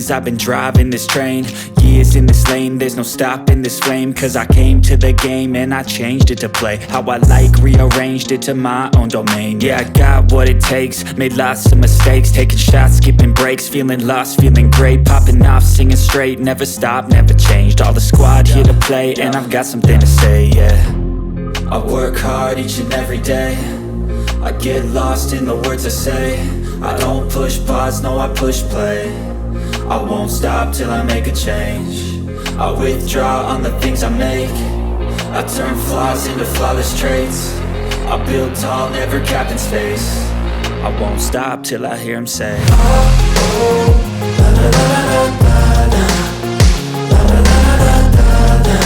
veins, I've been driving this train. Years in this lane, there's no stopping this flame. Cause I came to the game and I changed it to play how I like, rearranged it to my own domain. Yeah, I got what it takes, made lots of mistakes, taking shots, skipping breaks, feeling lost, feeling great, popping off, singing straight, never stopped, never changed. All the squad here to play, and I've got something to say, yeah. I work hard each and every day, I get lost in the words I say. I don't push pause, no I push play. I won't stop till I make a change. I withdraw on the things I make. I turn flaws into flawless traits. I build tall, never capped in space. I won't stop till I hear him say, oh, oh, la la la la la la, la la la la la la,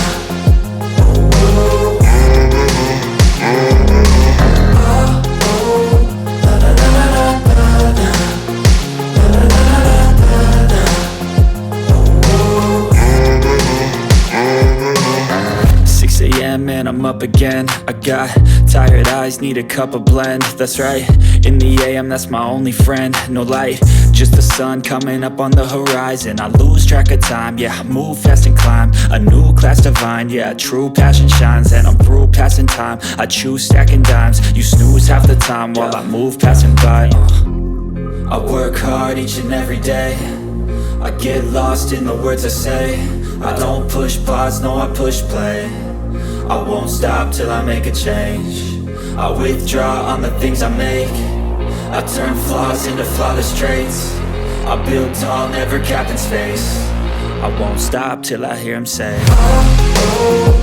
oh, oh, and I'm up again. I got tired eyes, need a cup of blend. That's right, in the AM, that's my only friend. No light, just the sun coming up on the horizon. I lose track of time, yeah, I move fast and climb a new class divine, yeah, true passion shines. And I'm through passing time, I choose stacking dimes. You snooze half the time while I move passing by. I work hard each and every day, I get lost in the words I say. I don't push pause, no I push play. I won't stop till I make a change. I withdraw on the things I make. I turn flaws into flawless traits. I build tall, never capped in space. I won't stop till I hear him say, oh, oh,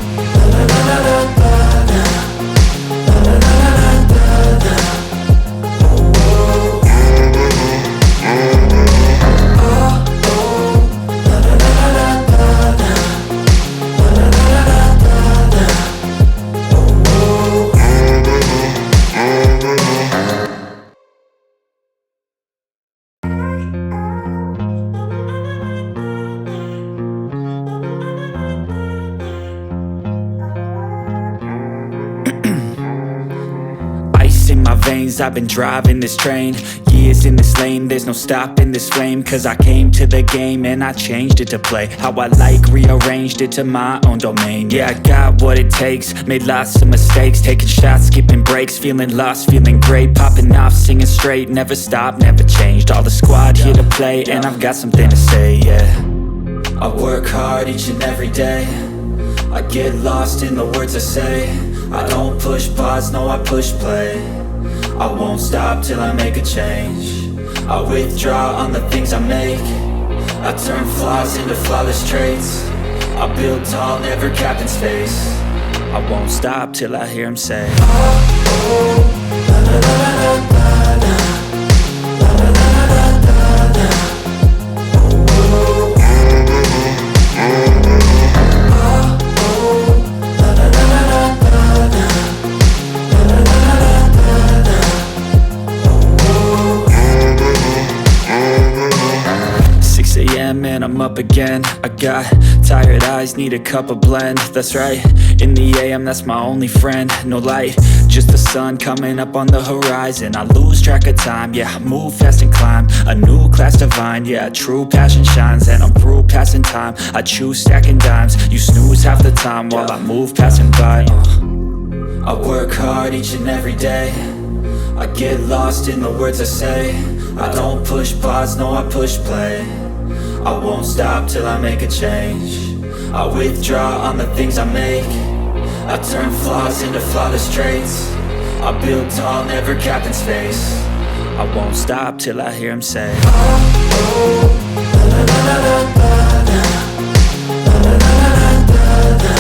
la la la la la la, la la la la la la. I've been driving this train, years in this lane, there's no stopping this flame. Cause I came to the game and I changed it to play how I like, rearranged it to my own domain. Yeah, I got what it takes, made lots of mistakes, taking shots, skipping breaks, feeling lost, feeling great, popping off, singing straight, never stopped, never changed. All the squad here to play, and I've got something to say, yeah. I work hard each and every day, I get lost in the words I say. I don't push pause, no I push play. I won't stop till I make a change. I withdraw on the things I make. I turn flaws into flawless traits. I build tall, never capped in space. I won't stop till I hear him say, oh, oh, la la la la la la, la la la la la la, oh, oh, and I'm up again. I got tired eyes, need a cup of blend. That's right, in the AM, that's my only friend. No light, just the sun coming up on the horizon. I lose track of time, yeah, I move fast and climb a new class divine, yeah, true passion shines. And I'm through passing time, I choose stacking dimes. You snooze half the time while I move passing by. I work hard each and every day, I get lost in the words I say. I don't push pause, no I push play. I won't stop till I make a change. I withdraw on the things I make. I turn flaws into flawless traits. I build tall, never capped in space. I won't stop till I hear him say, oh, oh, la la la la la la, la la la la la la.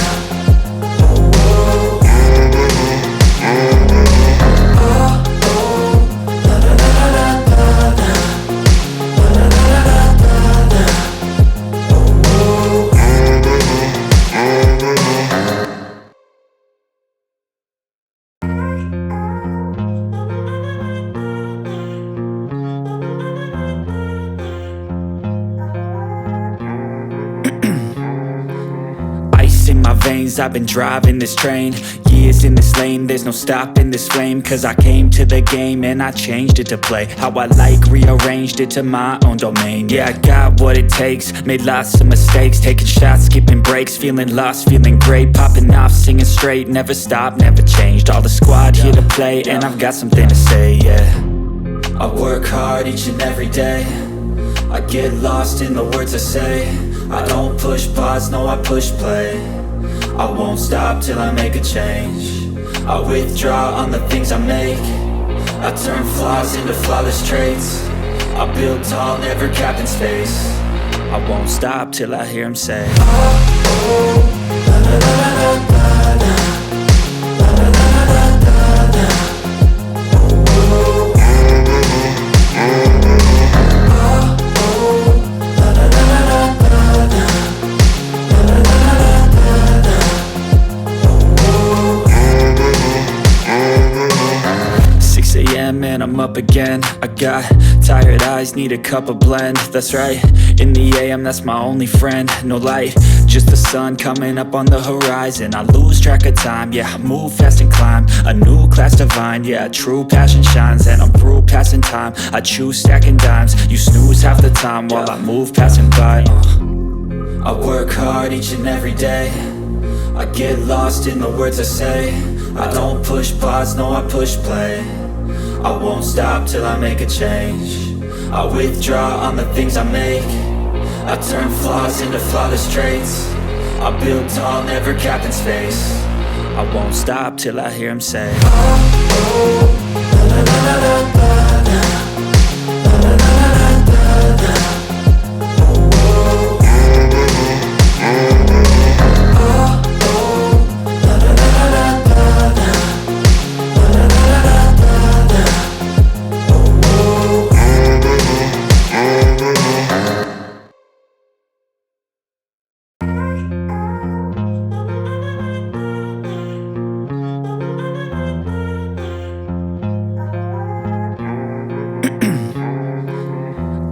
I've been driving this train, Years in this lane, there's no stopping this flame. Cause I came to the game and I changed it to play how I like, rearranged it to my own domain. Yeah, I got what it takes, made lots of mistakes, taking shots, skipping breaks, feeling lost, feeling great, popping off, singing straight, never stopped, never changed. All the squad here to play, and I've got something to say, yeah. I work hard each and every day, I get lost in the words I say. I don't push pause, no I push play. I won't stop till I make a change. I withdraw on the things I make. I turn flaws into flawless traits. I build tall, never capped in space. I won't stop till I hear him say, oh, oh, la la la la la la. Man, I'm up again. I got tired eyes, need a cup of blend. That's right, in the AM, that's my only friend. No light, just the sun coming up on the horizon. I lose track of time, yeah, I move fast and climb a new class divine, yeah, true passion shines. And I'm through passing time, I choose stacking dimes. You snooze half the time while I move passing by. I work hard each and every day, I get lost in the words I say. I don't push pause, no I push play. I won't stop till I make a change. I withdraw on the things I make. I turn flaws into flawless traits. I build tall, never capped in space. I won't stop till I hear him say, oh, oh, la la la la la la. La la la la la la. Oh, oh. Oh, oh, la la la la la la. La la la la la.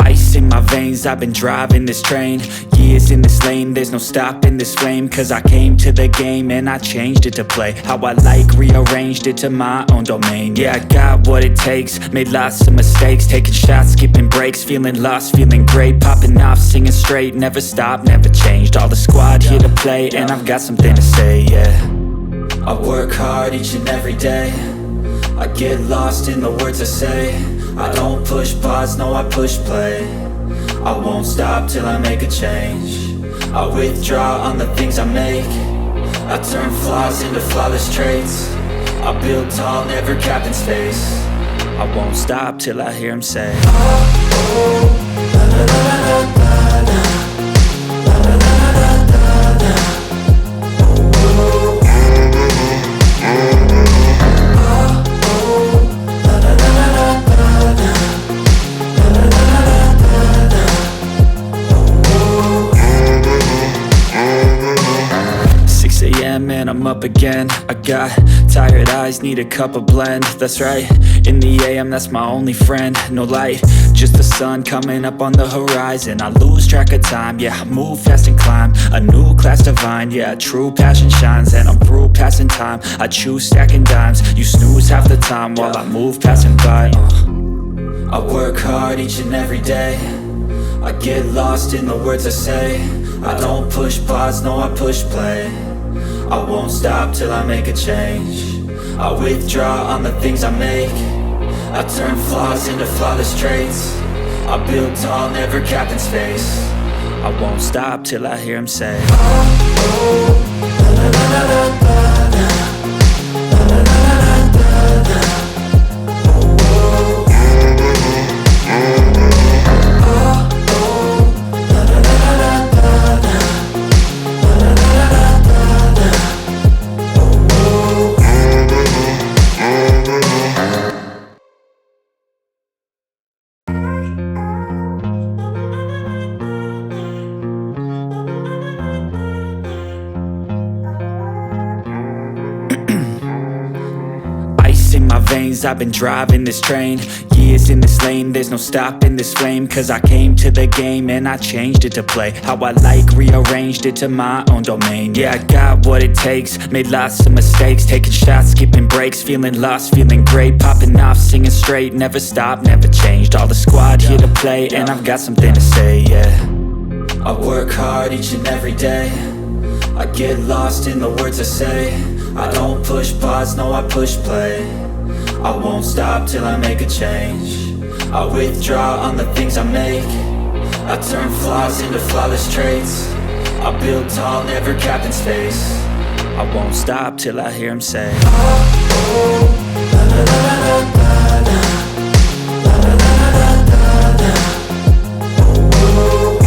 'Ice in my veins, I've been driving this train. Years in this lane, there's no stopping this flame. Cause I came to the game and I changed it to play how I like, rearranged it to my own domain. Yeah, I got what it takes, made lots of mistakes, taking shots, skipping breaks, feeling lost, feeling great, popping off, singing straight, never stopped, never changed. All the squad here to play, and I've got something to say, yeah. I work hard each and every day, I get lost in the words I say. I don't push pause, no I push play. I won't stop till I make a change. I withdraw on the things I make. I turn flaws into flawless traits. I build tall, never capped in space. I won't stop till I hear him say, oh, oh, la la la la la la. La la la la la la. Oh, oh. Man, I'm up again. I got tired eyes, need a cup of blend. That's right, in the AM, that's my only friend. No light, just the sun coming up on the horizon. I lose track of time, yeah, I move fast and climb a new class divine, yeah, true passion shines. And I'm through passing time, I choose stacking dimes. You snooze half the time while I move passing by. I work hard each and every day, I get lost in the words I say. I don't push pause, no I push play. I won't stop till I make a change. I withdraw on the things I make. I turn flaws into flawless traits. I build tall, never capped in space. I won't stop till I hear him say, oh, oh, la la la la la la. La la la la la la. Oh, oh. Oh, oh, la la la la la la. La la la la la la. Oh, oh. veins, I've been driving this train. Years in this lane, there's no stopping this flame. Cause I came to the game and I changed it to play how I like, rearranged it to my own domain. Yeah, I got what it takes, made lots of mistakes, taking shots, skipping breaks, feeling lost, feeling great, popping off, singing straight, never stopped, never changed. All the squad here to play, and I've got something to say, yeah. I work hard each and every day, I get lost in the words I say. I don't push pause, no I push play. I won't stop till I make a change. I withdraw on the things I make. I turn flaws into flawless traits. I build tall, never capped in space. I won't stop till I hear him say, oh, oh, la la la la la la. La la la la la la. Oh, oh.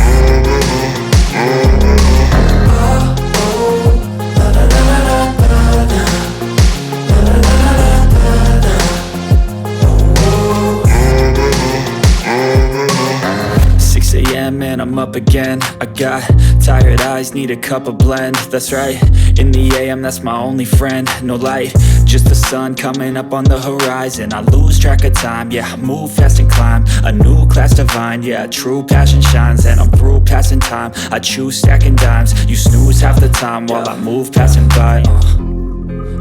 And I'm up again. I got tired eyes, need a cup of blend. That's right, in the AM, that's my only friend. No light, just the sun coming up on the horizon. I lose track of time, yeah, I move fast and climb a new class divine, yeah, true passion shines. And I'm through passing time, I choose stacking dimes. You snooze half the time while I move passing by.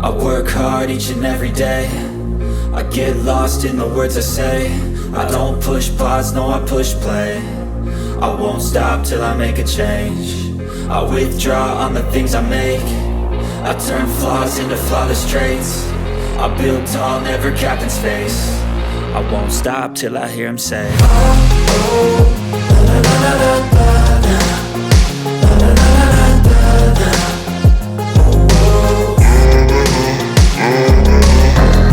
I work hard each and every day, I get lost in the words I say. I don't push pause, no I push play. I won't stop till I make a change. I withdraw on the things I make. I turn flaws into flawless traits. I build tall, never capped in space. I won't stop till I hear him say, oh, oh, la la la la la la. La la la la la la. Oh, oh.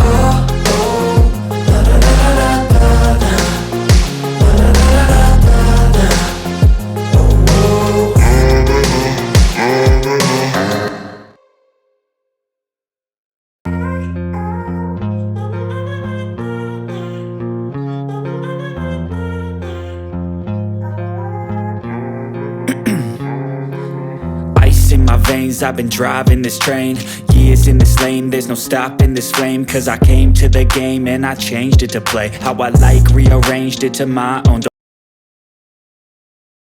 Oh, oh, la la la la la la. La la la la la la. I've been driving this train. Years in this lane, there's no stopping this flame. Cause I came to the game and I changed it to play how I like, rearranged it to my own